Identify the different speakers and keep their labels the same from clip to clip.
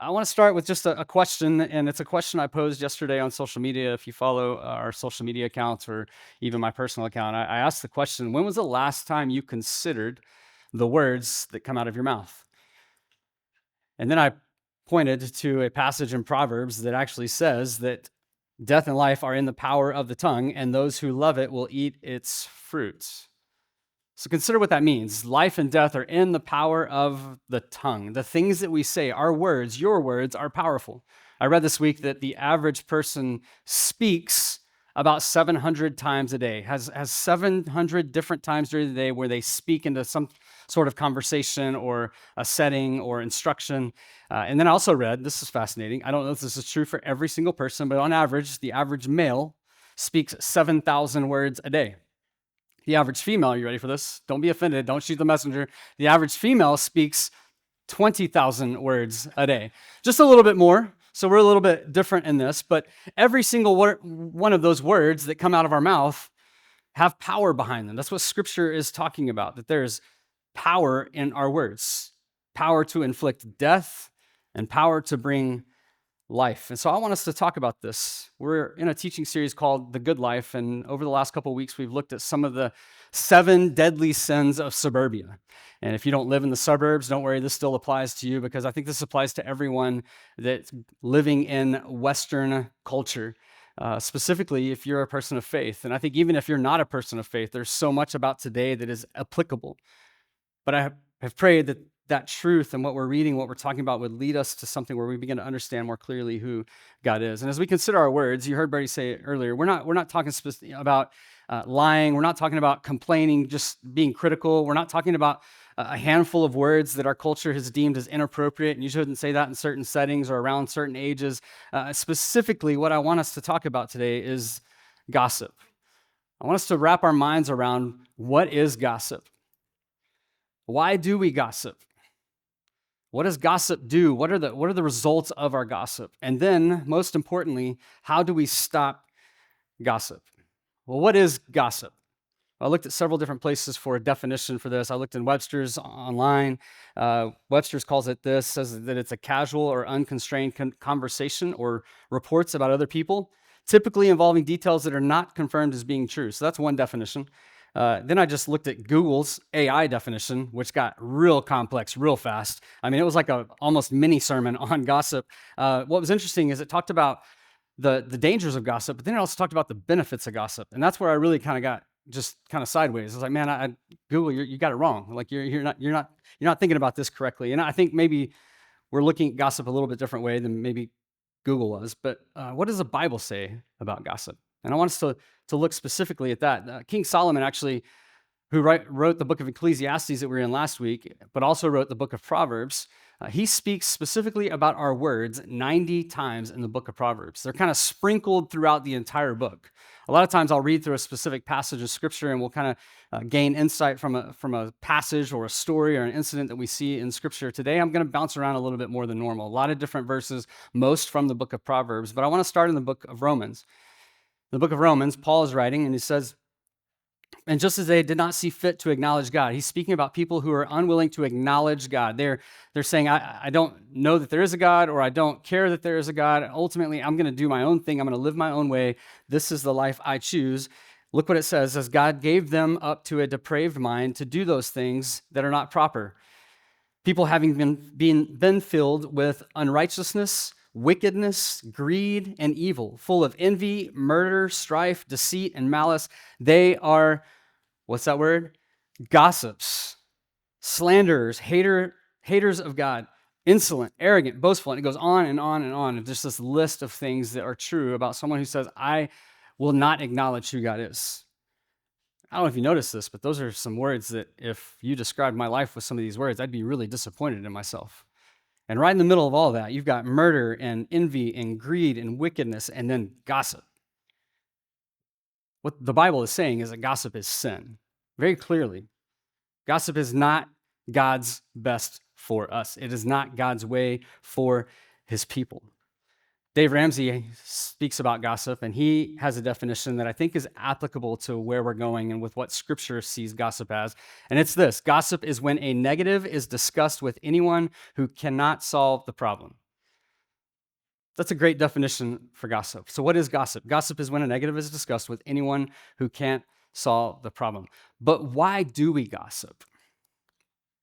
Speaker 1: I want to start with just a question, and it's a question I posed yesterday on social media. If you follow our social media accounts or even my personal account, I asked the question: when was the last time you considered the words that come out of your mouth? And then I pointed to a passage in Proverbs that actually says that death and life are in the power of the tongue, and those who love it will eat its fruits. So consider what that means. Life and death are in the power of the tongue. The things that we say, our words, your words, are powerful. I read this week that the average person speaks about 700 times a day, has 700 different times during the day where they speak into some sort of conversation or a setting or instruction. And then I also read, this is fascinating, I don't know if this is true for every single person, but on average, the average male speaks 7,000 words a day. The average female, you ready for this? Don't be offended. Don't shoot the messenger. The average female speaks 20,000 words a day. Just a little bit more. So we're a little bit different in this, but every single one of those words that come out of our mouth have power behind them. That's what Scripture is talking about, that there's power in our words, power to inflict death and power to bring life. And so I want us to talk about this. We're in a teaching series called The Good Life, and over the last couple of weeks, we've looked at some of the 7 deadly sins of suburbia. And if you don't live in the suburbs, don't worry, this still applies to you, because I think this applies to everyone that's living in Western culture, specifically if you're a person of faith. And I think even if you're not a person of faith, there's so much about today that is applicable. But I have prayed that truth and what we're reading, what we're talking about, would lead us to something where we begin to understand more clearly who God is. And as we consider our words, you heard Brady say it earlier, we're not talking about lying. We're not talking about complaining, just being critical. We're not talking about a handful of words that our culture has deemed as inappropriate, and you shouldn't say that in certain settings or around certain ages. Specifically, what I want us to talk about today is gossip. I want us to wrap our minds around what is gossip. Why do we gossip? What does gossip do? What are the results of our gossip? And then, most importantly, how do we stop gossip? Well, what is gossip? I looked at several different places for a definition for this. I looked in Webster's online. Webster's calls it this, says that it's a casual or unconstrained conversation or reports about other people, typically involving details that are not confirmed as being true. So that's one definition. Then I just looked at Google's AI definition, which got real complex real fast. I mean, it was like a almost mini sermon on gossip. What was interesting is it talked about the dangers of gossip, but then it also talked about the benefits of gossip. And that's where I really kind of got just kind of sideways. I was like, man, Google, you got it wrong. Like you're not thinking about this correctly. And I think maybe we're looking at gossip a little bit different way than maybe Google was. But what does the Bible say about gossip? And I want us to look specifically at that. King Solomon actually, who wrote the book of Ecclesiastes that we were in last week, but also wrote the book of Proverbs, he speaks specifically about our words 90 times in the book of Proverbs. They're kind of sprinkled throughout the entire book. A lot of times I'll read through a specific passage of Scripture and we'll kind of gain insight from a passage or a story or an incident that we see in Scripture. Today I'm going to bounce around a little bit more than normal. A lot of different verses, most from the book of Proverbs, but I want to start in the book of Romans. The book of Romans, Paul is writing, and he says, and just as they did not see fit to acknowledge God, he's speaking about people who are unwilling to acknowledge God. They're saying, I don't know that there is a God, or I don't care that there is a God. Ultimately, I'm going to do my own thing. I'm going to live my own way. This is the life I choose. Look what it says, as God gave them up to a depraved mind to do those things that are not proper. People having been filled with unrighteousness, wickedness, greed, and evil, full of envy, murder, strife, deceit, and malice. They are, what's that word? Gossips, slanderers, haters of God, insolent, arrogant, boastful. And it goes on and on and on. There's this list of things that are true about someone who says, I will not acknowledge who God is. I don't know if you noticed this, but those are some words that if you described my life with some of these words, I'd be really disappointed in myself. And right in the middle of all that, you've got murder and envy and greed and wickedness and then gossip. What the Bible is saying is that gossip is sin, very clearly. Gossip is not God's best for us. It is not God's way for his people. Dave Ramsey speaks about gossip, and he has a definition that I think is applicable to where we're going and with what Scripture sees gossip as. And it's this: gossip is when a negative is discussed with anyone who cannot solve the problem. That's a great definition for gossip. So what is gossip? Gossip is when a negative is discussed with anyone who can't solve the problem. But why do we gossip?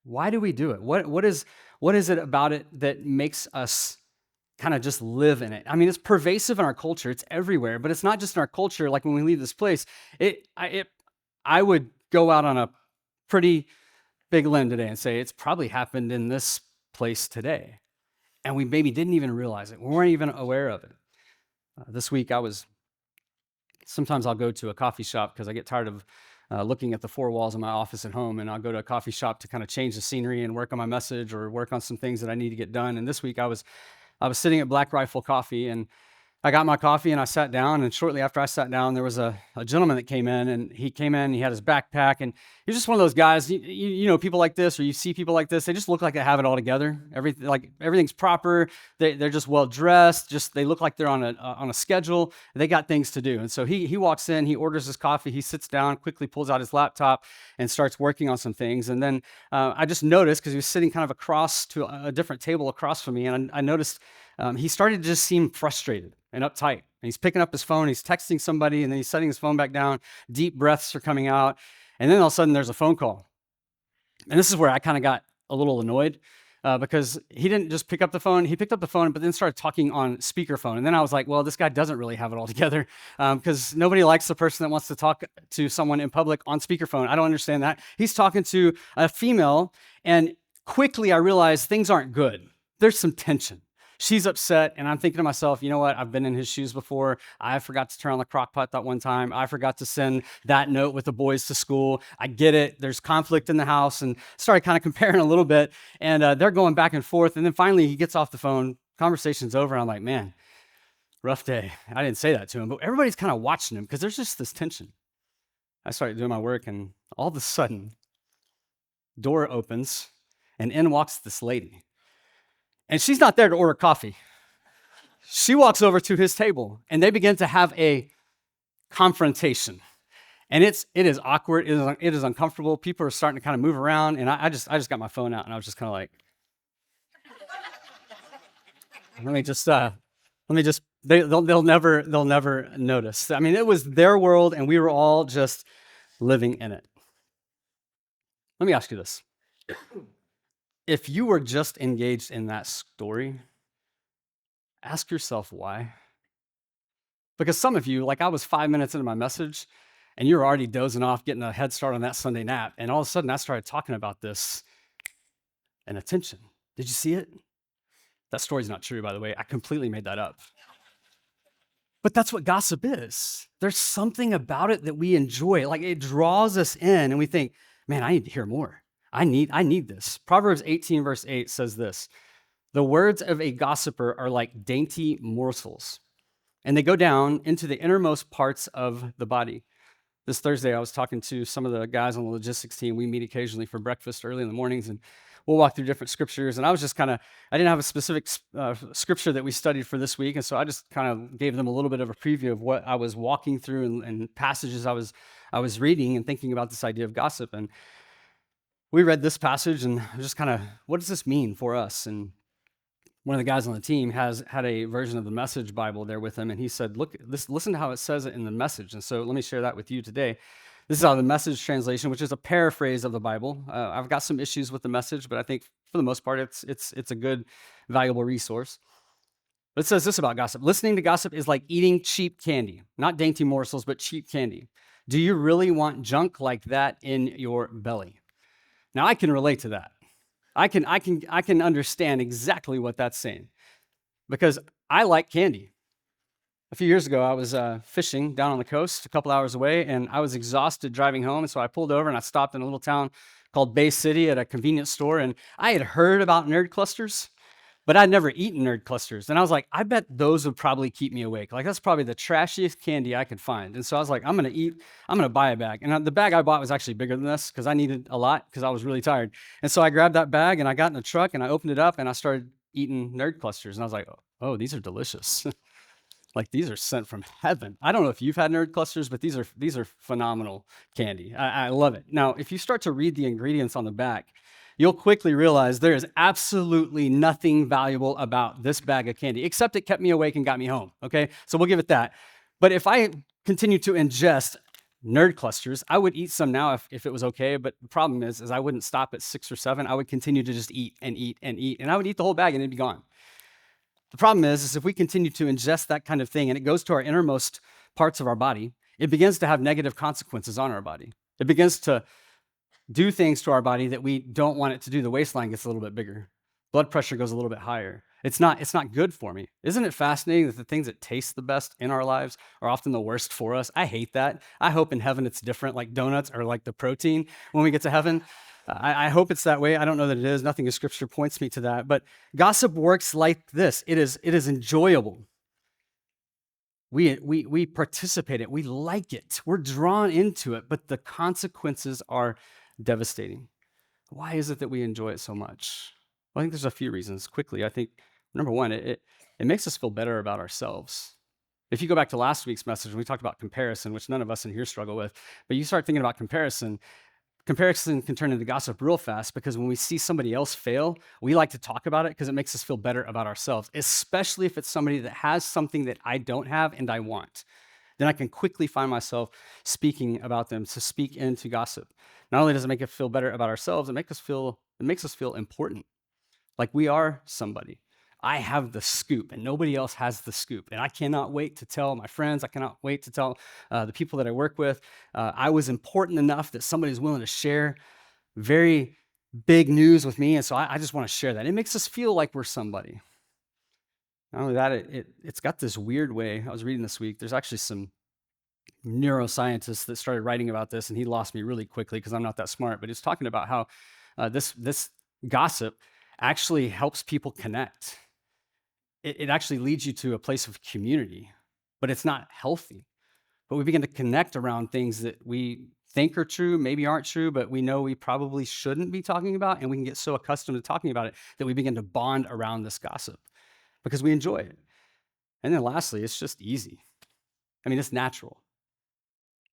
Speaker 1: Why do we do it? What is it about it that makes us kind of just live in it? I mean, it's pervasive in our culture. It's everywhere, but it's not just in our culture. Like when we leave this place, I would go out on a pretty big limb today and say it's probably happened in this place today, and we maybe didn't even realize it. We weren't even aware of it. This week, sometimes I'll go to a coffee shop because I get tired of looking at the four walls of my office at home, and I'll go to a coffee shop to kind of change the scenery and work on my message or work on some things that I need to get done. And this week, I was sitting at Black Rifle Coffee, and I got my coffee and I sat down, and shortly after I sat down, there was a gentleman that came in, and he had his backpack, and he's just one of those guys, you know, people like this, or you see people like this, they just look like they have it all together. Everything's proper. They're just well dressed. They look like they're on a schedule. They got things to do. And so he walks in, he orders his coffee, he sits down, quickly pulls out his laptop and starts working on some things. And then I just noticed, because he was sitting kind of across to a different table across from me, and I noticed he started to just seem frustrated and uptight. And he's picking up his phone, he's texting somebody, and then he's setting his phone back down. Deep breaths are coming out. And then all of a sudden there's a phone call. And this is where I kind of got a little annoyed because he didn't just pick up the phone. He picked up the phone, but then started talking on speakerphone. And then I was like, well, this guy doesn't really have it all together because nobody likes the person that wants to talk to someone in public on speakerphone. I don't understand that. He's talking to a female, and quickly I realized things aren't good. There's some tension. She's upset, and I'm thinking to myself, you know what? I've been in his shoes before. I forgot to turn on the crock pot that one time. I forgot to send that note with the boys to school. I get it. There's conflict in the house, and started kind of comparing a little bit, and they're going back and forth, and then finally he gets off the phone. Conversation's over, and I'm like, man, rough day. I didn't say that to him, but everybody's kind of watching him because there's just this tension. I started doing my work, and all of a sudden, door opens, and in walks this lady. And she's not there to order coffee. She walks over to his table, and they begin to have a confrontation. And it is awkward. It is uncomfortable. People are starting to kind of move around, and I just got my phone out, and I was just kind of like, let me just. They'll never notice. I mean, it was their world, and we were all just living in it. Let me ask you this. If you were just engaged in that story, ask yourself why. Because some of you, like I was 5 minutes into my message, and you were already dozing off, getting a head start on that Sunday nap, and all of a sudden I started talking about this and attention. Did you see it? That story's not true, by the way. I completely made that up. But that's what gossip is. There's something about it that we enjoy. Like it draws us in, and we think, man, I need to hear more. I need this. Proverbs 18 verse 8 says this: the words of a gossiper are like dainty morsels, and they go down into the innermost parts of the body. This Thursday, I was talking to some of the guys on the logistics team. We meet occasionally for breakfast early in the mornings, and we'll walk through different scriptures. And I was just I didn't have a specific scripture that we studied for this week, and so I just kind of gave them a little bit of a preview of what I was walking through and passages I was reading and thinking about this idea of gossip. And we read this passage and just kind of, what does this mean for us? And one of the guys on the team had a version of the Message Bible there with him, and he said, listen to how it says it in the Message. And so let me share that with you today. This is how the Message translation, which is a paraphrase of the Bible. I've got some issues with the Message, but I think for the most part, it's a good, valuable resource. But it says this about gossip: listening to gossip is like eating cheap candy, not dainty morsels, but cheap candy. Do you really want junk like that in your belly? Now, I can relate to that. I can understand exactly what that's saying because I like candy. A few years ago, I was fishing down on the coast a couple hours away, and I was exhausted driving home, and so I pulled over and I stopped in a little town called Bay City at a convenience store, and I had heard about nerd clusters, but I'd never eaten nerd clusters. And I was like, I bet those would probably keep me awake. Like, that's probably the trashiest candy I could find. And so I was like, I'm going to buy a bag. And the bag I bought was actually bigger than this because I needed a lot because I was really tired. And so I grabbed that bag and I got in the truck and I opened it up and I started eating nerd clusters. And I was like, oh, these are delicious. Like, these are sent from heaven. I don't know if you've had nerd clusters, but these are phenomenal candy. I love it. Now, if you start to read the ingredients on the back, you'll quickly realize there is absolutely nothing valuable about this bag of candy, except it kept me awake and got me home, okay? So we'll give it that. But if I continue to ingest nerd clusters, I would eat some now if it was okay, but the problem is I wouldn't stop at 6 or 7. I would continue to just eat and eat and eat, and I would eat the whole bag and it'd be gone. The problem is if we continue to ingest that kind of thing and it goes to our innermost parts of our body, it begins to have negative consequences on our body. It begins to do things to our body that we don't want it to do. The waistline gets a little bit bigger. Blood pressure goes a little bit higher. It's not good for me. Isn't it fascinating that the things that taste the best in our lives are often the worst for us? I hate that. I hope in heaven it's different, like donuts are like the protein when we get to heaven. I hope it's that way. I don't know that it is. Nothing in scripture points me to that. But gossip works like this. It is enjoyable. We participate in it. We like it. We're drawn into it, but the consequences are devastating. Why is it that we enjoy it so much? Well, I think there's a few reasons. Quickly, I think number one, it makes us feel better about ourselves. If you go back to last week's message, we talked about comparison, which none of us in here struggle with, but you start thinking about comparison can turn into gossip real fast because when we see somebody else fail, we like to talk about it because it makes us feel better about ourselves, especially if it's somebody that has something that I don't have and I want. Then I can quickly find myself speaking about them, to speak into gossip. Not only does it make us feel better about ourselves, it makes us feel important, like we are somebody. I have the scoop and nobody else has the scoop. And I cannot wait to tell my friends. I cannot wait to tell the people that I work with. I was important enough that somebody's willing to share very big news with me. And so I just want to share that. It makes us feel like we're somebody. Not only that, it's got this weird way. I was reading this week. There's actually some neuroscientists that started writing about this, and he lost me really quickly because I'm not that smart. But he's talking about how this gossip actually helps people connect. It actually leads you to a place of community, but it's not healthy. But we begin to connect around things that we think are true, maybe aren't true, but we know we probably shouldn't be talking about. And we can get so accustomed to talking about it that we begin to bond around this gossip because we enjoy it. And then lastly, it's just easy. I mean, it's natural.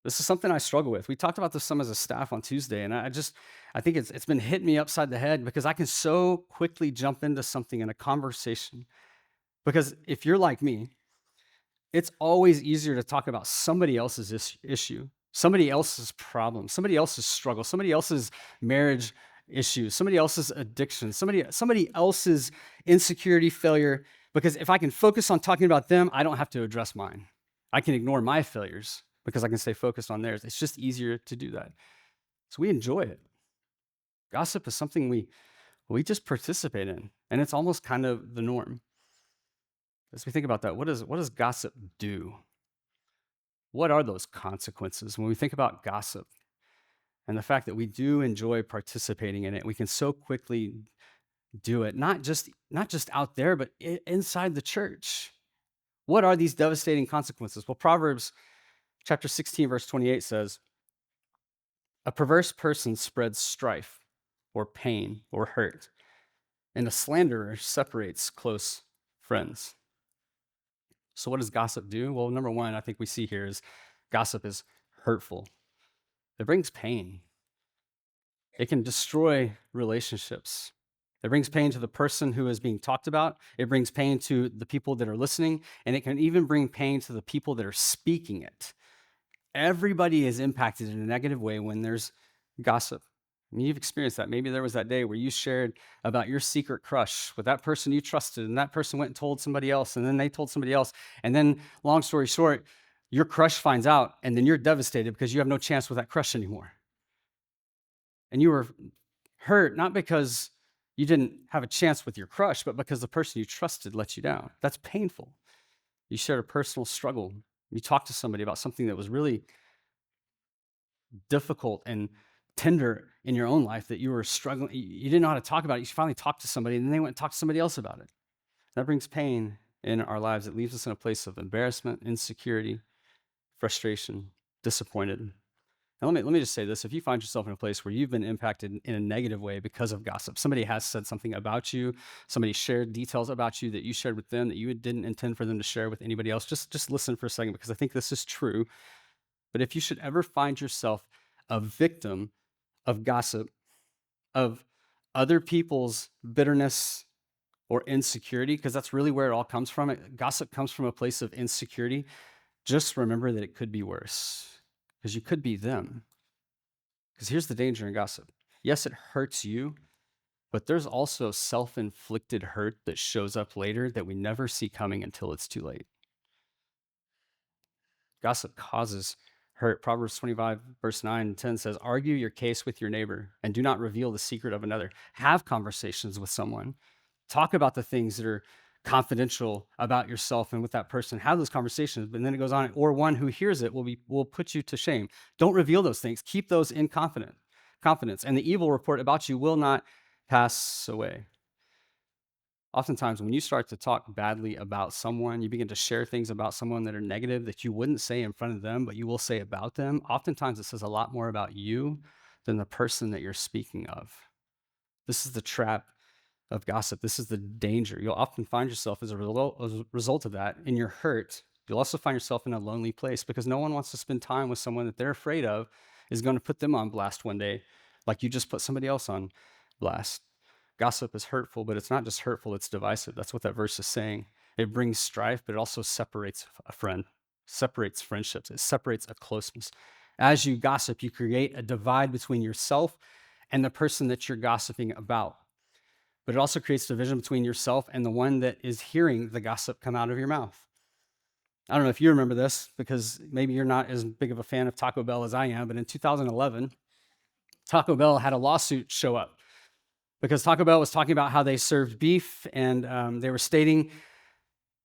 Speaker 1: This is something I struggle with. We talked about this some as a staff on Tuesday, and I think it's been hitting me upside the head because I can so quickly jump into something in a conversation. Because if you're like me, it's always easier to talk about somebody else's issue, somebody else's problem, somebody else's struggle, somebody else's marriage issues, somebody else's addiction, somebody else's insecurity, failure. Because if I can focus on talking about them, I don't have to address mine. I can ignore my failures because I can stay focused on theirs. It's just easier to do that. So we enjoy it. Gossip is something we just participate in, and it's almost kind of the norm. As we think about that, what does gossip do? What are those consequences when we think about gossip and the fact that we do enjoy participating in it? We can so quickly do it, not just out there, but inside the church. What are these devastating consequences? Well, Proverbs chapter 16, verse 28 says, "A perverse person spreads strife or pain or hurt, and a slanderer separates close friends." So what does gossip do? Well, number one, I think we see here is gossip is hurtful. It brings pain. It can destroy relationships. It brings pain to the person who is being talked about. It brings pain to the people that are listening, and it can even bring pain to the people that are speaking it. Everybody is impacted in a negative way when there's gossip. I mean, you've experienced that. Maybe there was that day where you shared about your secret crush with that person you trusted, and that person went and told somebody else, and then they told somebody else. And then, long story short, your crush finds out, and then you're devastated because you have no chance with that crush anymore. And you were hurt, not because you didn't have a chance with your crush, but because the person you trusted let you down. That's painful. You shared a personal struggle. You talked to somebody about something that was really difficult and tender in your own life that you were struggling. You didn't know how to talk about it. You finally talked to somebody, and then they went and talked to somebody else about it. That brings pain in our lives. It leaves us in a place of embarrassment, insecurity, frustration, disappointed. And let me just say this. If you find yourself in a place where you've been impacted in a negative way because of gossip, somebody has said something about you, somebody shared details about you that you shared with them that you didn't intend for them to share with anybody else, just listen for a second, because I think this is true. But if you should ever find yourself a victim of gossip, of other people's bitterness or insecurity, because that's really where it all comes from. Gossip comes from a place of insecurity. Just remember that it could be worse, because you could be them. Because here's the danger in gossip. Yes, it hurts you, but there's also self-inflicted hurt that shows up later that we never see coming until it's too late. Gossip causes hurt. Proverbs 25, verse 9 and 10 says, argue your case with your neighbor and do not reveal the secret of another. Have conversations with someone. Talk about the things that are confidential about yourself and with that person. Have those conversations. But then it goes on, or one who hears it will put you to shame. Don't reveal those things. Keep those in confidence. And the evil report about you will not pass away. Oftentimes, when you start to talk badly about someone, you begin to share things about someone that are negative that you wouldn't say in front of them, but you will say about them. Oftentimes, it says a lot more about you than the person that you're speaking of. This is the trap of gossip. This is the danger. You'll often find yourself as a result of that in your hurt. You'll also find yourself in a lonely place because no one wants to spend time with someone that they're afraid of is going to put them on blast one day, like you just put somebody else on blast. Gossip is hurtful, but it's not just hurtful, it's divisive. That's what that verse is saying. It brings strife, but it also separates a friend, separates friendships, it separates a closeness. As you gossip, you create a divide between yourself and the person that you're gossiping about. But it also creates division between yourself and the one that is hearing the gossip come out of your mouth. I don't know if you remember this because maybe you're not as big of a fan of Taco Bell as I am, but in 2011, Taco Bell had a lawsuit show up because Taco Bell was talking about how they served beef and they were stating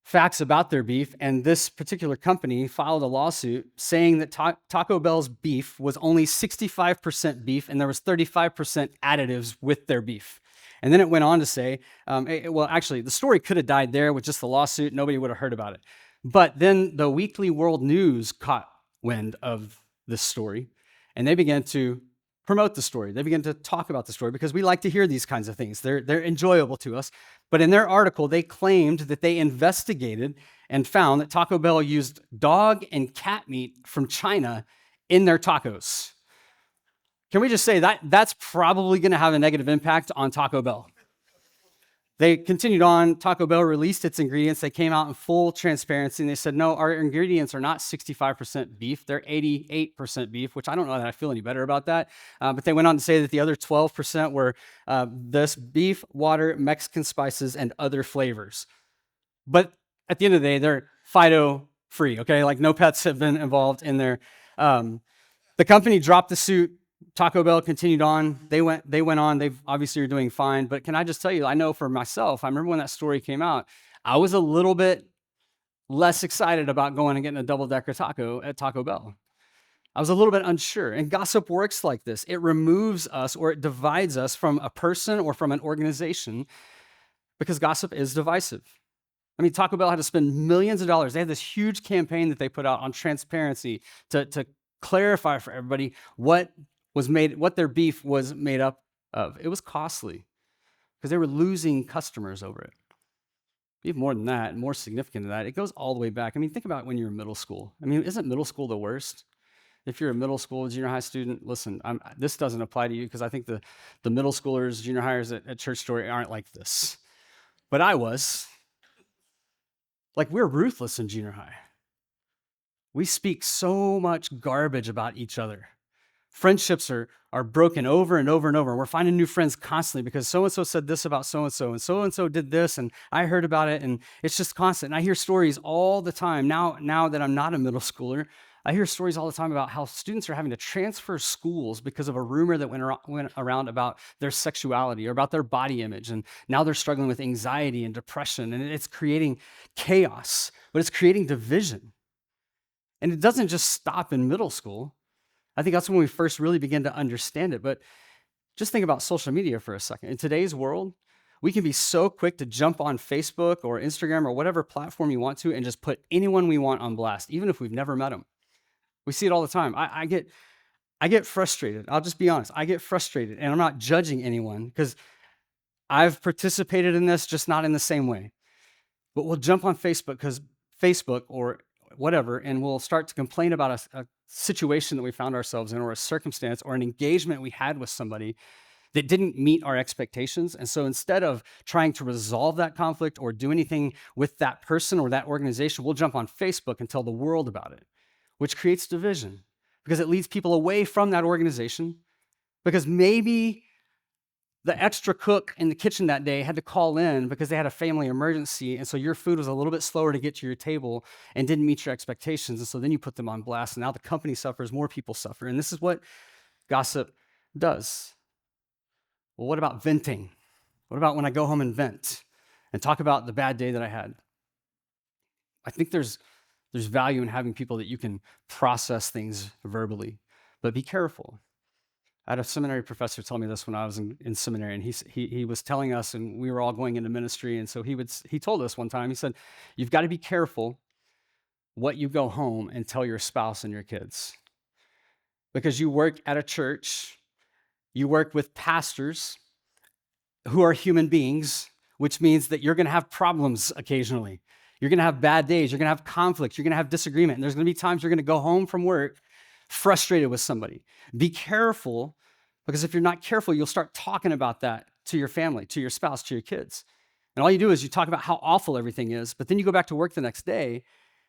Speaker 1: facts about their beef. And this particular company filed a lawsuit saying that Taco Bell's beef was only 65% beef and there was 35% additives with their beef. And then it went on to say, actually, the story could have died there with just the lawsuit. Nobody would have heard about it. But then the Weekly World News caught wind of this story, and they began to promote the story. They began to talk about the story because we like to hear these kinds of things. They're enjoyable to us. But in their article, they claimed that they investigated and found that Taco Bell used dog and cat meat from China in their tacos. Can we just say that that's probably going to have a negative impact on Taco Bell? They continued on. Taco Bell released its ingredients. They came out in full transparency and they said, no, our ingredients are not 65% beef. They're 88% beef, which I don't know that I feel any better about that. But they went on to say that the other 12% were this beef, water, Mexican spices, and other flavors. But at the end of the day, they're Fido free, okay? Like no pets have been involved in there. The company dropped the suit. Taco Bell continued on. They went on. They obviously are doing fine. But can I just tell you, I know for myself, I remember when that story came out, I was a little bit less excited about going and getting a double-decker taco at Taco Bell. I was a little bit unsure. And gossip works like this. It removes us or it divides us from a person or from an organization because gossip is divisive. I mean, Taco Bell had to spend millions of dollars. They had this huge campaign that they put out on transparency to clarify for everybody what their beef was made up of. It was costly because they were losing customers over it. Even more than that, more significant than that, it goes all the way back. I mean, think about when you're in middle school. I mean, isn't middle school the worst? If you're a middle school, junior high student, listen, this doesn't apply to you because I think the middle schoolers, junior hires at Church Story aren't like this. But I was. Like, we're ruthless in junior high. We speak so much garbage about each other. Friendships are broken over and over and over. We're finding new friends constantly because so-and-so said this about so-and-so did this, and I heard about it, and it's just constant. And I hear stories all the time. Now that I'm not a middle schooler, I hear stories all the time about how students are having to transfer schools because of a rumor that went around about their sexuality or about their body image, and now they're struggling with anxiety and depression, and it's creating chaos, but it's creating division. And it doesn't just stop in middle school. I think that's when we first really begin to understand it. But just think about social media for a second. In today's world, we can be so quick to jump on Facebook or Instagram or whatever platform you want to and just put anyone we want on blast, even if we've never met them. We see it all the time. I get frustrated. I'll just be honest. I get frustrated, and I'm not judging anyone because I've participated in this, just not in the same way. But we'll jump on Facebook or whatever, and we'll start to complain about a situation that we found ourselves in or a circumstance or an engagement we had with somebody. that didn't meet our expectations. And so instead of trying to resolve that conflict or do anything with that person or that organization, we'll jump on Facebook and tell the world about it, which creates division because it leads people away from that organization. Because maybe the extra cook in the kitchen that day had to call in because they had a family emergency. And so your food was a little bit slower to get to your table and didn't meet your expectations. And so then you put them on blast. And now the company suffers, more people suffer. And this is what gossip does. Well, what about venting? What about when I go home and vent and talk about the bad day that I had? I think there's value in having people that you can process things verbally, but be careful. I had a seminary professor tell me this when I was in seminary, and he was telling us, and we were all going into ministry, and so he told us one time, he said, you've got to be careful what you go home and tell your spouse and your kids. Because you work at a church, you work with pastors who are human beings, which means that you're going to have problems occasionally. You're going to have bad days. You're going to have conflicts. You're going to have disagreement. And there's going to be times you're going to go home from work frustrated with somebody. Be careful, because if you're not careful, you'll start talking about that to your family, to your spouse, to your kids. And all you do is you talk about how awful everything is, but then you go back to work the next day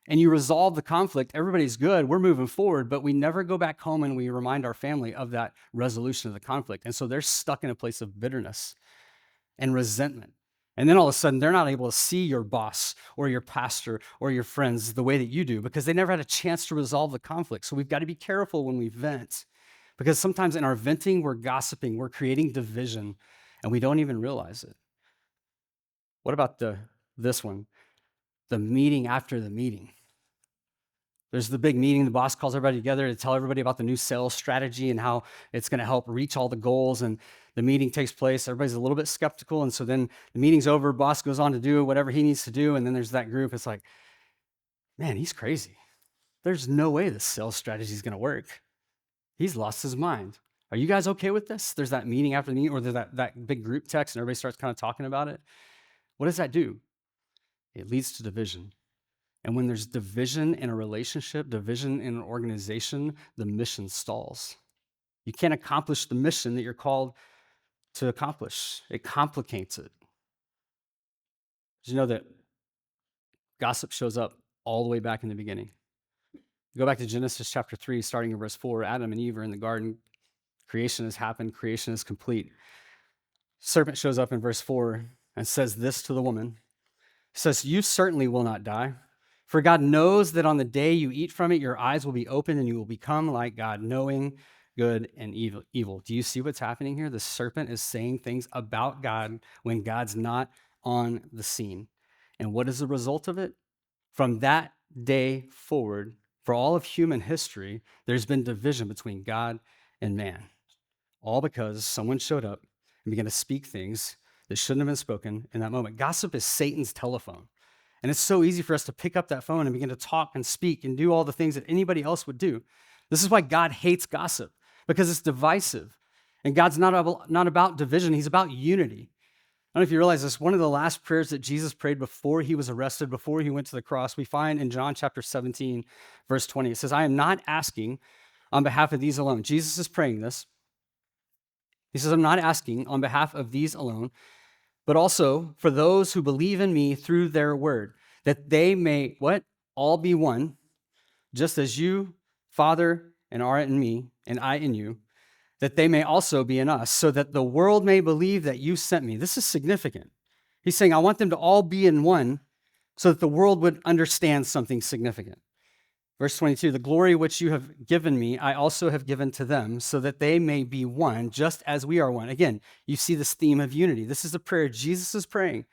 Speaker 1: and you resolve the conflict. Everybody's good. We're moving forward, but we never go back home and we remind our family of that resolution of the conflict. And so they're stuck in a place of bitterness and resentment. And then all of a sudden, they're not able to see your boss or your pastor or your friends the way that you do because they never had a chance to resolve the conflict. So we've got to be careful when we vent, because sometimes in our venting, we're gossiping, we're creating division, and we don't even realize it. What about this one? The meeting after the meeting. There's the big meeting. The boss calls everybody together to tell everybody about the new sales strategy and how it's going to help reach all the goals. And the meeting takes place. Everybody's a little bit skeptical. And so then the meeting's over. Boss goes on to do whatever he needs to do. And then there's that group. It's like, man, he's crazy. There's no way this sales strategy is going to work. He's lost his mind. Are you guys okay with this? There's that meeting after the meeting, or there's that big group text and everybody starts kind of talking about it. What does that do? It leads to division. And when there's division in a relationship, division in an organization, the mission stalls. You can't accomplish the mission that you're called to accomplish. It complicates it. Did you know that gossip shows up all the way back in the beginning? Go back to Genesis chapter 3, starting in verse 4. Adam and Eve are in the garden. Creation has happened. Creation is complete. Serpent shows up in verse 4 and says this to the woman. He says, you certainly will not die. For God knows that on the day you eat from it, your eyes will be opened and you will become like God, knowing good and evil. Do you see what's happening here? The serpent is saying things about God when God's not on the scene. And what is the result of it? From that day forward, for all of human history, there's been division between God and man. All because someone showed up and began to speak things that shouldn't have been spoken in that moment. Gossip is Satan's telephone. And it's so easy for us to pick up that phone and begin to talk and speak and do all the things that anybody else would do. This is why God hates gossip, because it's divisive. And God's not about division. He's about unity. I don't know if you realize this. One of the last prayers that Jesus prayed before he was arrested, before he went to the cross, we find in John chapter 17, verse 20. It says, I am not asking on behalf of these alone. Jesus is praying this. He says, I'm not asking on behalf of these alone, but also for those who believe in me through their word, that they may, what? All be one, just as you, Father, and are in me, and I in you, that they may also be in us, so that the world may believe that you sent me. This is significant. He's saying, I want them to all be in one, so that the world would understand something significant. Verse 22, the glory which you have given me, I also have given to them, so that they may be one, just as we are one. Again, you see this theme of unity. This is the prayer Jesus is praying.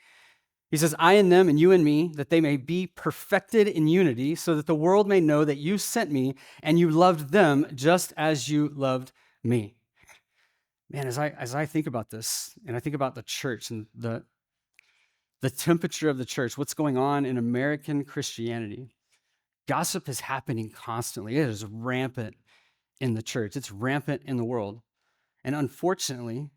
Speaker 1: He says, I in them and you in me, that they may be perfected in unity, so that the world may know that you sent me and you loved them just as you loved me. Man, as I think about this, and I think about the church and the temperature of the church, what's going on in American Christianity, gossip is happening constantly. It is rampant in the church. It's rampant in the world. And unfortunately,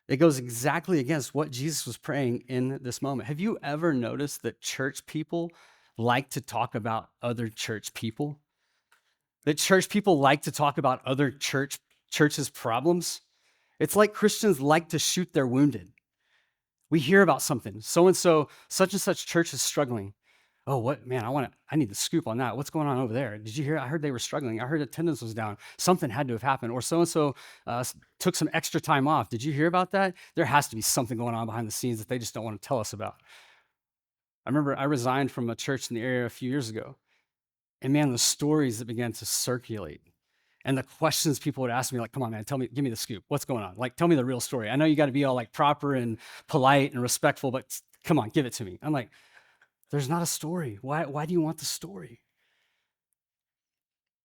Speaker 1: it goes exactly against what Jesus was praying in this moment. Have you ever noticed that church people like to talk about other church people? That church people like to talk about other churches' problems? It's like Christians like to shoot their wounded. We hear about something. So-and-so, such and such church is struggling. Oh, what, man, I need the scoop on that. What's going on over there? Did you hear? I heard they were struggling. I heard attendance was down. Something had to have happened. Or so-and-so took some extra time off. Did you hear about that? There has to be something going on behind the scenes that they just don't want to tell us about. I remember I resigned from a church in the area a few years ago. And man, the stories that began to circulate and the questions people would ask me, like, come on, man, give me the scoop. What's going on? Like, tell me the real story. I know you got to be all like proper and polite and respectful, but come on, give it to me. I'm like, there's not a story. Why do you want the story?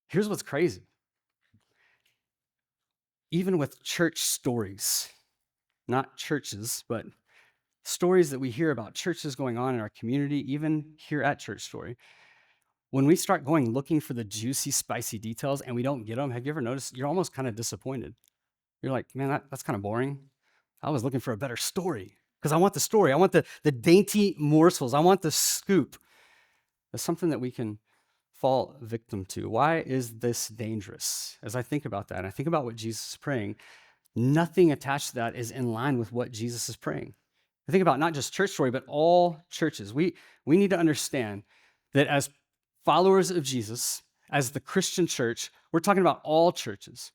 Speaker 1: Here's what's crazy. Even with church stories, not churches, but stories that we hear about churches going on in our community, even here at Church Story, when we start going looking for the juicy, spicy details and we don't get them, have you ever noticed you're almost kind of disappointed? You're like, man, that's kind of boring. I was looking for a better story because I want the story. I want the dainty morsels. I want the scoop. That's something that we can fall victim to. Why is this dangerous? As I think about that, and I think about what Jesus is praying, nothing attached to that is in line with what Jesus is praying. I think about not just Church Story, but all churches. We need to understand that as followers of Jesus, as the Christian church, we're talking about all churches.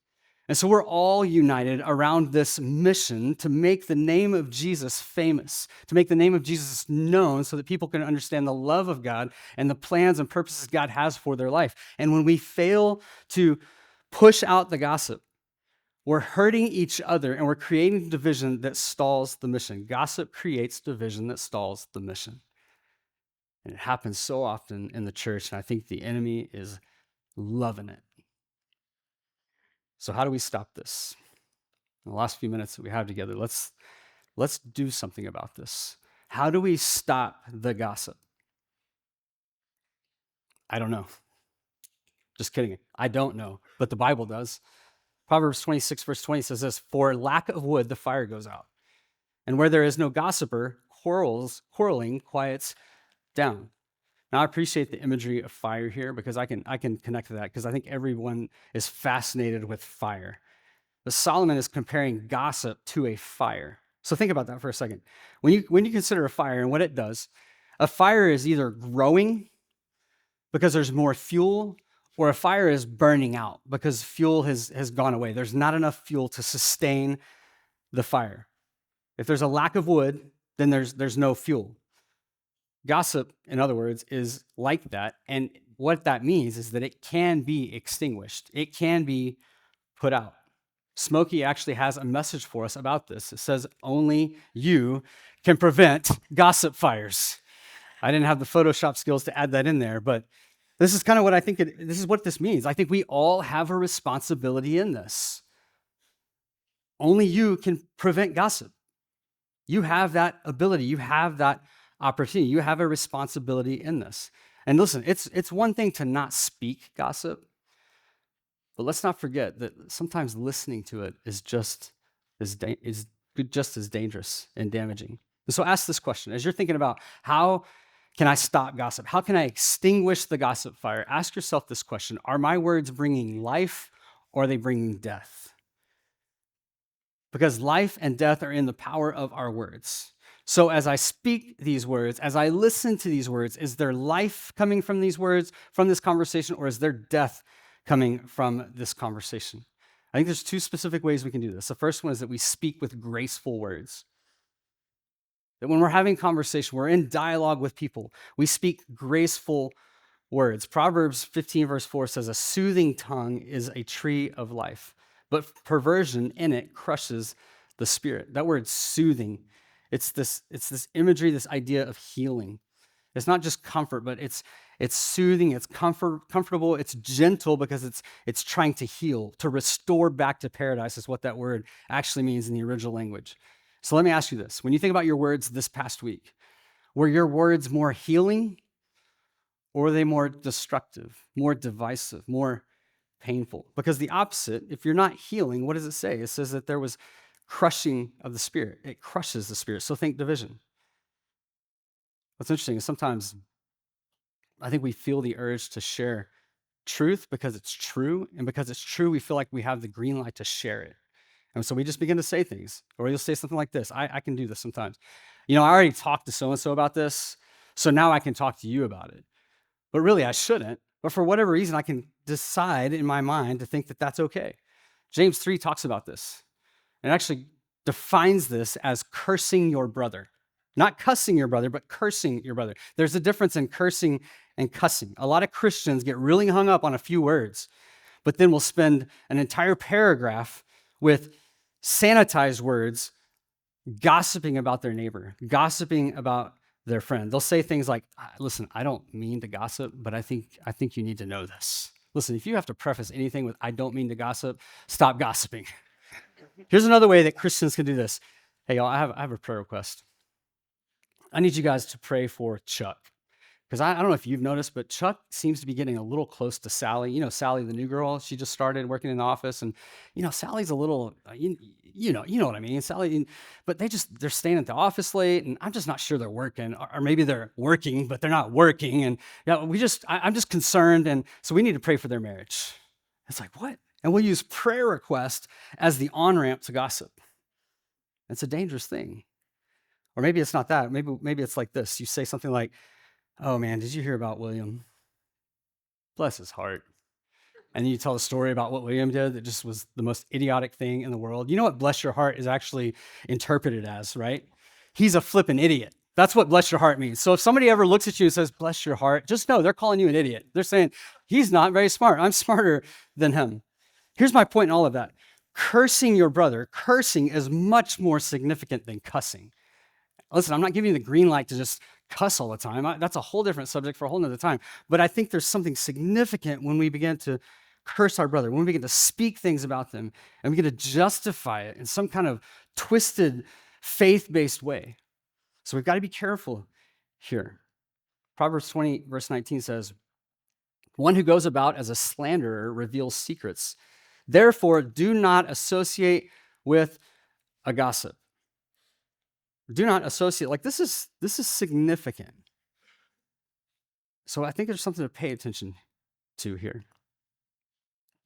Speaker 1: And so we're all united around this mission to make the name of Jesus famous, to make the name of Jesus known so that people can understand the love of God and the plans and purposes God has for their life. And when we fail to push out the gossip, we're hurting each other and we're creating division that stalls the mission. Gossip creates division that stalls the mission. And it happens so often in the church, and I think the enemy is loving it. So how do we stop this? In the last few minutes that we have together, let's do something about this. How do we stop the gossip? I don't know. Just kidding. I don't know, but the Bible does. Proverbs 26, verse 20 says this, "For lack of wood, the fire goes out. And where there is no gossiper, quarreling quiets down." Now, I appreciate the imagery of fire here because I can connect to that because I think everyone is fascinated with fire. But Solomon is comparing gossip to a fire. So think about that for a second. When you consider a fire and what it does, a fire is either growing because there's more fuel, or a fire is burning out because fuel has gone away. There's not enough fuel to sustain the fire. If there's a lack of wood, then there's no fuel. Gossip, in other words, is like that. And what that means is that it can be extinguished. It can be put out. Smokey actually has a message for us about this. It says, only you can prevent gossip fires. I didn't have the Photoshop skills to add that in there, but this is kind of what I think, this is what this means. I think we all have a responsibility in this. Only you can prevent gossip. You have that ability. You have that opportunity. You have a responsibility in this. And listen, it's one thing to not speak gossip, but let's not forget that sometimes listening to it is just as dangerous and damaging. And so ask this question. As you're thinking about how can I stop gossip? How can I extinguish the gossip fire? Ask yourself this question. Are my words bringing life or are they bringing death? Because life and death are in the power of our words. So as I speak these words, as I listen to these words, is there life coming from these words, from this conversation, or is there death coming from this conversation? I think there's two specific ways we can do this. The first one is that we speak with graceful words. That when we're having conversation, we're in dialogue with people, we speak graceful words. Proverbs 15 verse 4 says, "A soothing tongue is a tree of life, but perversion in it crushes the spirit." That word soothing, it's this imagery, this idea of healing. It's not just comfort, but it's soothing, it's comfortable, it's gentle because it's trying to heal, to restore back to paradise is what that word actually means in the original language. So let me ask you this. When you think about your words this past week, were your words more healing or are they more destructive, more divisive, more painful? Because the opposite, if you're not healing, what does it say? It says that there was crushing of the spirit. It crushes the spirit. So think division. What's interesting is sometimes I think we feel the urge to share truth because it's true. And because it's true, we feel like we have the green light to share it. And so we just begin to say things, or you'll say something like this. I can do this sometimes. I already talked to so-and-so about this, so now I can talk to you about it. But really, I shouldn't. But for whatever reason, I can decide in my mind to think that that's okay. James 3 talks about this and actually defines this as cursing your brother. Not cussing your brother, but cursing your brother. There's a difference in cursing and cussing. A lot of Christians get really hung up on a few words, but then we'll spend an entire paragraph with sanitized words gossiping about their neighbor, gossiping about their friend. They'll say things like, listen, I don't mean to gossip, but I think you need to know this. Listen, if you have to preface anything with, I don't mean to gossip, stop gossiping. Here's another way that Christians can do this. Hey, y'all, I have a prayer request. I need you guys to pray for Chuck. Because I don't know if you've noticed, but Chuck seems to be getting a little close to Sally. Sally, the new girl, she just started working in the office. And, Sally's a little, you know what I mean? Sally, but they're staying at the office late. And I'm just not sure they're working. Or maybe they're working, but they're not working. And I'm just concerned. And so we need to pray for their marriage. It's like, what? And we'll use prayer request as the on-ramp to gossip. It's a dangerous thing. Or maybe it's not that. Maybe it's like this. You say something like, oh man, did you hear about William? Bless his heart. And then you tell a story about what William did that just was the most idiotic thing in the world. You know what bless your heart is actually interpreted as, right? He's a flippin' idiot. That's what bless your heart means. So if somebody ever looks at you and says, bless your heart, just know they're calling you an idiot. They're saying, he's not very smart. I'm smarter than him. Here's my point in all of that. Cursing your brother, cursing is much more significant than cussing. Listen, I'm not giving you the green light to just cuss all the time. That's a whole different subject for a whole nother time. But I think there's something significant when we begin to curse our brother, when we begin to speak things about them, and we begin to justify it in some kind of twisted, faith-based way. So we've got to be careful here. Proverbs 20, verse 19 says, one who goes about as a slanderer reveals secrets. Therefore, do not associate with a gossip. Do not associate. Like this is significant. So I think there's something to pay attention to here.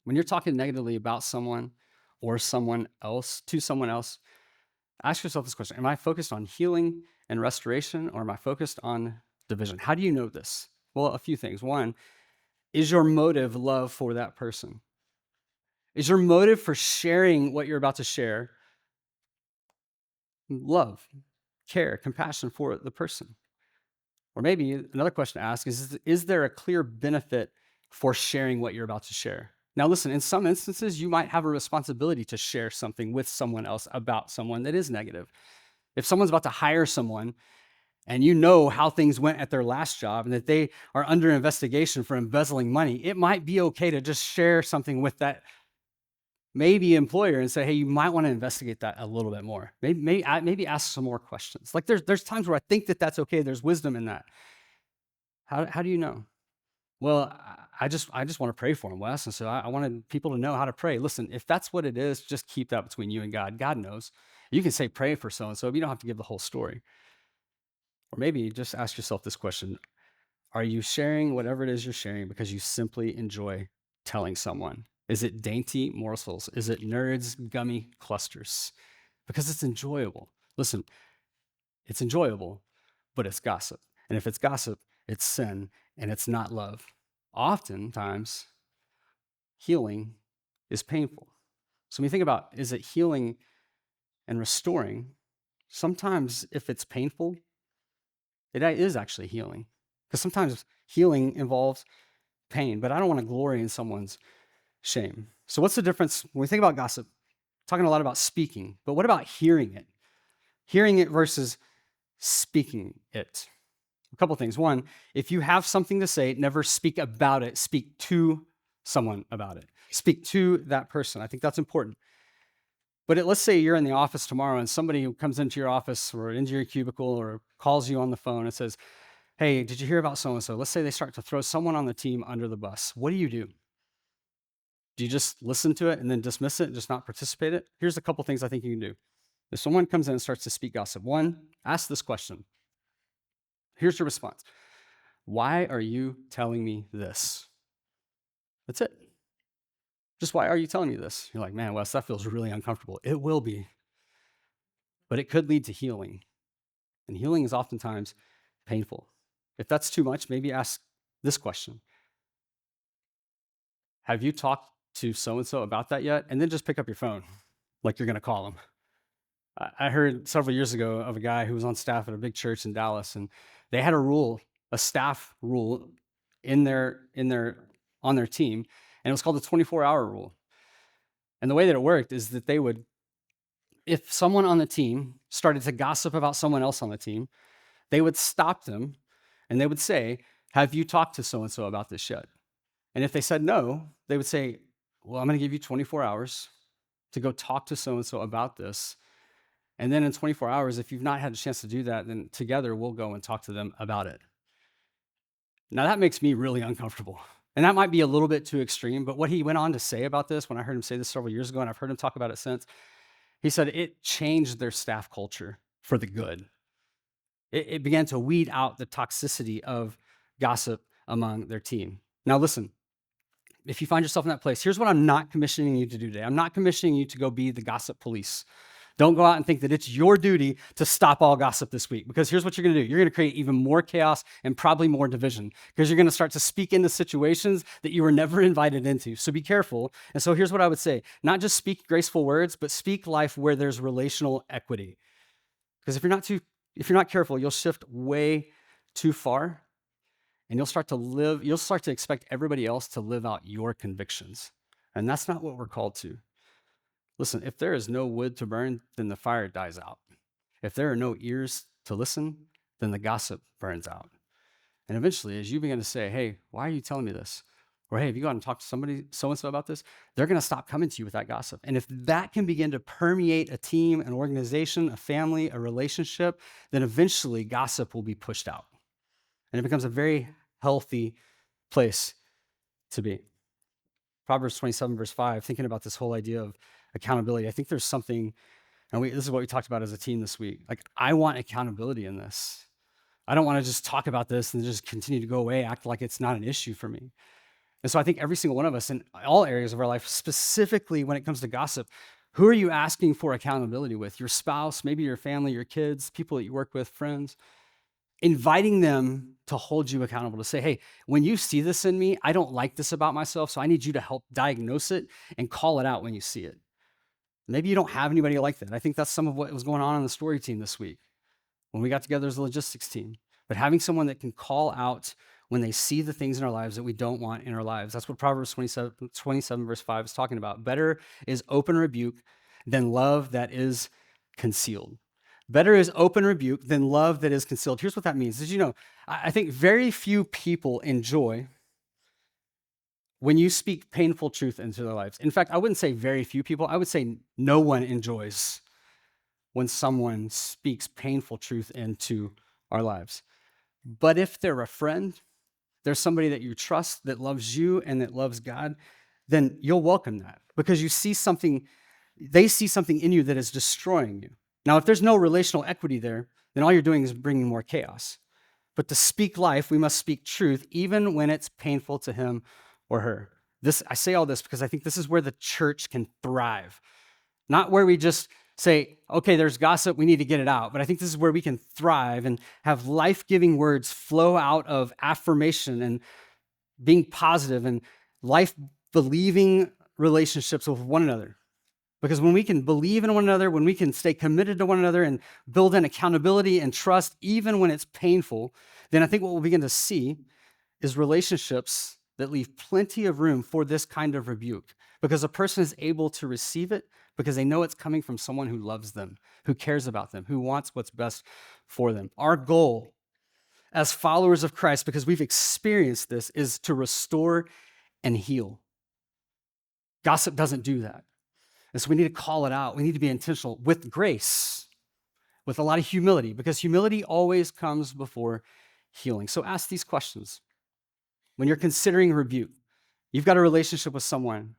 Speaker 1: When you're talking negatively about someone or someone else, to someone else, ask yourself this question. Am I focused on healing and restoration, or am I focused on division? How do you know this? Well, a few things. One, is your motive love for that person? Is your motive for sharing what you're about to share love, care, compassion for the person? Or maybe another question to ask is there a clear benefit for sharing what you're about to share? Now, listen, in some instances, you might have a responsibility to share something with someone else about someone that is negative. If someone's about to hire someone and you know how things went at their last job and that they are under investigation for embezzling money, it might be okay to just share something with that maybe employer and say, hey, you might want to investigate that a little bit more. Maybe ask some more questions. Like there's times where I think that that's okay. There's wisdom in that. How do you know? Well, I just want to pray for him, Wes. And so I wanted people to know how to pray. Listen, if that's what it is, just keep that between you and God. God knows. You can say pray for so-and-so, but you don't have to give the whole story. Or maybe just ask yourself this question. Are you sharing whatever it is you're sharing because you simply enjoy telling someone? Is it dainty morsels? Is it nerds, gummy clusters? Because it's enjoyable. Listen, it's enjoyable, but it's gossip. And if it's gossip, it's sin, and it's not love. Oftentimes, healing is painful. So when you think about, is it healing and restoring? Sometimes if it's painful, it is actually healing. Because sometimes healing involves pain, but I don't want to glory in someone's shame. So what's the difference when we think about gossip? Talking a lot about speaking, but what about hearing it? Hearing it versus speaking it. A couple things. One, if you have something to say, never speak about it. Speak to someone about it. Speak to that person. I think that's important. But let's say you're in the office tomorrow and somebody comes into your office or into your cubicle or calls you on the phone and says, hey, did you hear about so-and-so? Let's say they start to throw someone on the team under the bus. What do? Do you just listen to it and then dismiss it and just not participate in it? Here's a couple things I think you can do. If someone comes in and starts to speak gossip, one, ask this question. Here's your response. Why are you telling me this? That's it. Just why are you telling me this? You're like, man, Wes, that feels really uncomfortable. It will be, but it could lead to healing. And healing is oftentimes painful. If that's too much, maybe ask this question. Have you talked to so and so about that yet? And then just pick up your phone like you're going to call them. I heard several years ago of a guy who was on staff at a big church in Dallas, and they had a rule, a staff rule in their on their team, and it was called the 24-hour rule. And the way that it worked is that they would, if someone on the team started to gossip about someone else on the team, they would stop them and they would say, have you talked to so and so about this yet? And if they said no, they would say, well, I'm going to give you 24 hours to go talk to so and so about this. And then in 24 hours, if you've not had a chance to do that, then together we'll go and talk to them about it. Now, that makes me really uncomfortable. And that might be a little bit too extreme, but what he went on to say about this, when I heard him say this several years ago, and I've heard him talk about it since, he said it changed their staff culture for the good. It began to weed out the toxicity of gossip among their team. Now, listen, if you find yourself in that place, here's what I'm not commissioning you to do today. I'm not commissioning you to go be the gossip police. Don't go out and think that it's your duty to stop all gossip this week, because here's what you're going to do. You're going to create even more chaos and probably more division, because you're going to start to speak into situations that you were never invited into. So be careful. And so here's what I would say. Not just speak graceful words, but speak life where there's relational equity. Because if you're not careful, you'll shift way too far, and you'll start to expect everybody else to live out your convictions. And that's not what we're called to. Listen, if there is no wood to burn, then the fire dies out. If there are no ears to listen, then the gossip burns out. And eventually, as you begin to say, hey, why are you telling me this? Or hey, have you gone and talked to somebody, so-and-so about this? They're going to stop coming to you with that gossip. And if that can begin to permeate a team, an organization, a family, a relationship, then eventually gossip will be pushed out. And it becomes a very healthy place to be. Proverbs 27, verse 5, thinking about this whole idea of accountability, I think there's something, and this is what we talked about as a team this week. Like, I want accountability in this. I don't want to just talk about this and just continue to go away, act like it's not an issue for me. And so I think every single one of us in all areas of our life, specifically when it comes to gossip, who are you asking for accountability with? Your spouse, maybe your family, your kids, people that you work with, friends. Inviting them to hold you accountable, to say, hey, when you see this in me, I don't like this about myself, so I need you to help diagnose it and call it out when you see it. Maybe you don't have anybody like that. I think that's some of what was going on the story team this week when we got together as a logistics team. But having someone that can call out when they see the things in our lives that we don't want in our lives. That's what Proverbs 27 verse 5 is talking about. Better is open rebuke than love that is concealed. Better is open rebuke than love that is concealed. Here's what that means. As you know, I think very few people enjoy when you speak painful truth into their lives. In fact, I wouldn't say very few people. I would say no one enjoys when someone speaks painful truth into our lives. But if they're a friend, there's somebody that you trust that loves you and that loves God, then you'll welcome that because they see something in you that is destroying you. Now, if there's no relational equity there, then all you're doing is bringing more chaos. But to speak life, we must speak truth, even when it's painful to him or her. I say all this because I think this is where the church can thrive. Not where we just say, okay, there's gossip, we need to get it out. But I think this is where we can thrive and have life-giving words flow out of affirmation and being positive and life-believing relationships with one another. Because when we can believe in one another, when we can stay committed to one another and build in accountability and trust, even when it's painful, then I think what we'll begin to see is relationships that leave plenty of room for this kind of rebuke. Because a person is able to receive it because they know it's coming from someone who loves them, who cares about them, who wants what's best for them. Our goal as followers of Christ, because we've experienced this, is to restore and heal. Gossip doesn't do that. And so we need to call it out. We need to be intentional with grace, with a lot of humility, because humility always comes before healing. So ask these questions. When you're considering rebuke, you've got a relationship with someone,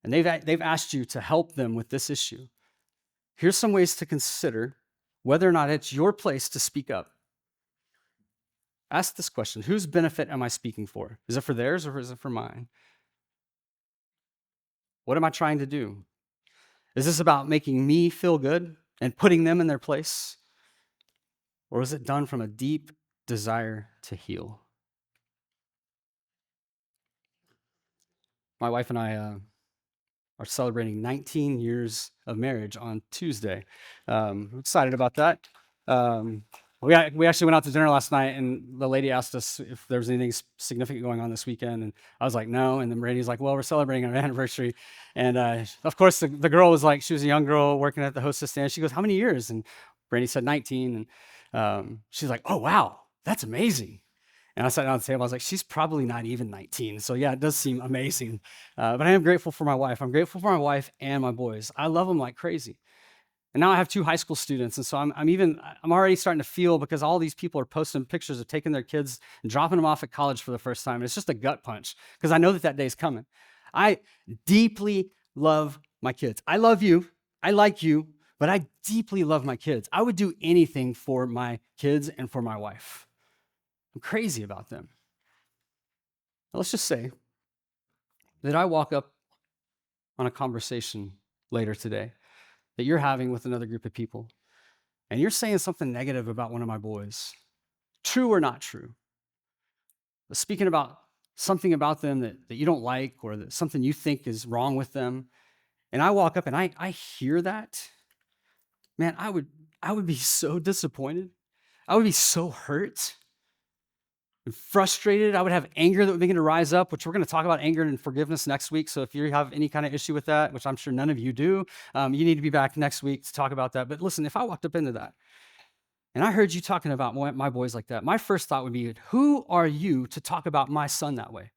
Speaker 1: and they've asked you to help them with this issue. Here's some ways to consider whether or not it's your place to speak up. Ask this question: whose benefit am I speaking for? Is it for theirs or is it for mine? What am I trying to do? Is this about making me feel good and putting them in their place? Or is it done from a deep desire to heal? My wife and I are celebrating 19 years of marriage on Tuesday. I'm excited about that. Um, we actually went out to dinner last night, and the lady asked us if there was anything significant going on this weekend, and I was like, no. And then Brady's like, well, we're celebrating our anniversary. And of course, the girl was like, she was a young girl working at the hostess stand. She goes, how many years? And Brady said 19. And she's like, oh, wow, that's amazing. And I sat down at the table. I was like, she's probably not even 19. So yeah, it does seem amazing. But I am grateful for my wife. I'm grateful for my wife and my boys. I love them like crazy. And now I have 2 high school students. And so I'm already starting to feel, because all these people are posting pictures of taking their kids and dropping them off at college for the first time. And it's just a gut punch, because I know that day is coming. I deeply love my kids. I love you. I like you, but I deeply love my kids. I would do anything for my kids and for my wife. I'm crazy about them. Now, let's just say that I walk up on a conversation later today that you're having with another group of people, and you're saying something negative about one of my boys, true or not true, but speaking about something about them that you don't like, or that something you think is wrong with them, and I walk up and I hear that, man, I would be so disappointed. I would be so hurt and frustrated. I would have anger that would begin to rise up, which we're going to talk about anger and forgiveness next week. So if you have any kind of issue with that, which I'm sure none of you do, you need to be back next week to talk about that. But listen, if I walked up into that and I heard you talking about my boys like that, my first thought would be, who are you to talk about my son that way?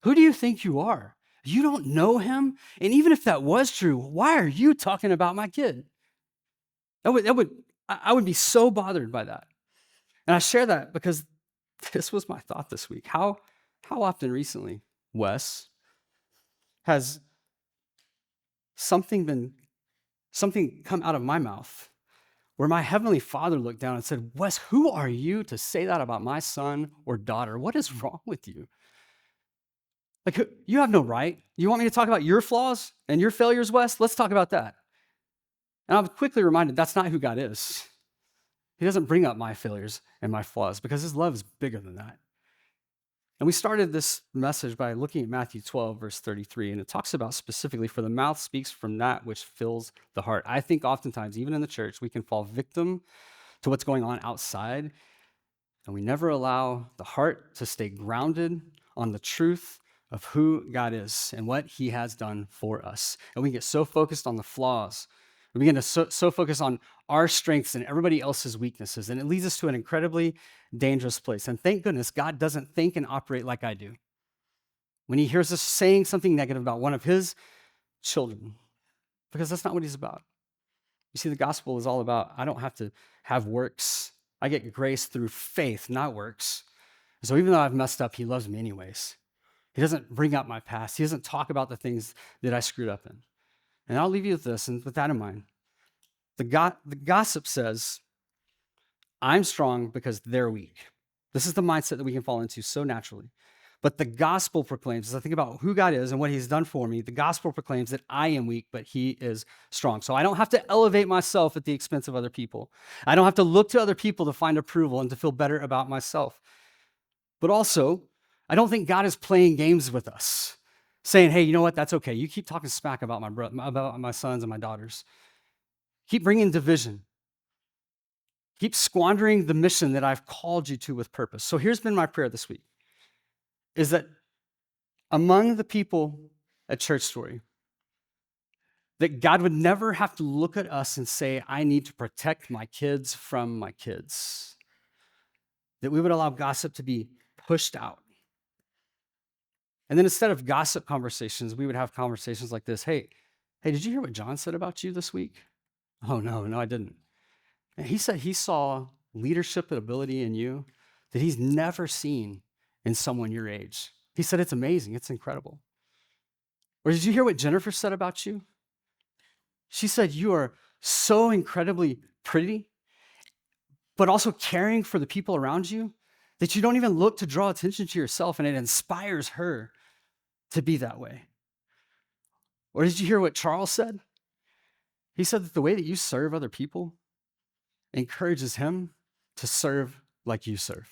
Speaker 1: Who do you think you are? You don't know him? And even if that was true, why are you talking about my kid? I would be so bothered by that. And I share that because this was my thought this week. How often recently, Wes, has something come out of my mouth where my heavenly Father looked down and said, Wes, who are you to say that about my son or daughter? What is wrong with you? Like, you have no right. You want me to talk about your flaws and your failures, Wes? Let's talk about that. And I was quickly reminded that's not who God is. He doesn't bring up my failures and my flaws, because his love is bigger than that. And we started this message by looking at Matthew 12, verse 33, and it talks about specifically, for the mouth speaks from that which fills the heart. I think oftentimes, even in the church, we can fall victim to what's going on outside, and we never allow the heart to stay grounded on the truth of who God is and what he has done for us. And we get so focused on the flaws. We begin to so focus on our strengths and everybody else's weaknesses, and it leads us to an incredibly dangerous place. And thank goodness God doesn't think and operate like I do. When he hears us saying something negative about one of his children, because that's not what he's about. You see, the gospel is all about, I don't have to have works. I get grace through faith, not works. So even though I've messed up, he loves me anyways. He doesn't bring up my past. He doesn't talk about the things that I screwed up in. And I'll leave you with this, and with that in mind. The gossip says, I'm strong because they're weak. This is the mindset that we can fall into so naturally. But the gospel proclaims, as I think about who God is and what he's done for me, the gospel proclaims that I am weak, but he is strong. So I don't have to elevate myself at the expense of other people. I don't have to look to other people to find approval and to feel better about myself. But also, I don't think God is playing games with us, saying, hey, you know what? That's okay. You keep talking smack about about my sons and my daughters. Keep bringing division. Keep squandering the mission that I've called you to with purpose. So here's been my prayer this week, is that among the people at Church Story, that God would never have to look at us and say, I need to protect my kids from my kids. That we would allow gossip to be pushed out. And then instead of gossip conversations, we would have conversations like this. Hey, did you hear what John said about you this week? Oh, no, I didn't. And he said he saw leadership and ability in you that he's never seen in someone your age. He said, it's amazing. It's incredible. Or did you hear what Jennifer said about you? She said, you are so incredibly pretty, but also caring for the people around you that you don't even look to draw attention to yourself, and it inspires her to be that way. Or did you hear what Charles said? He said that the way that you serve other people encourages him to serve like you serve.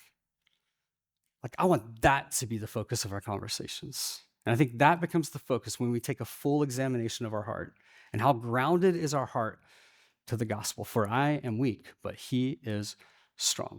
Speaker 1: Like, I want that to be the focus of our conversations. And I think that becomes the focus when we take a full examination of our heart and how grounded is our heart to the gospel. For I am weak, but he is strong.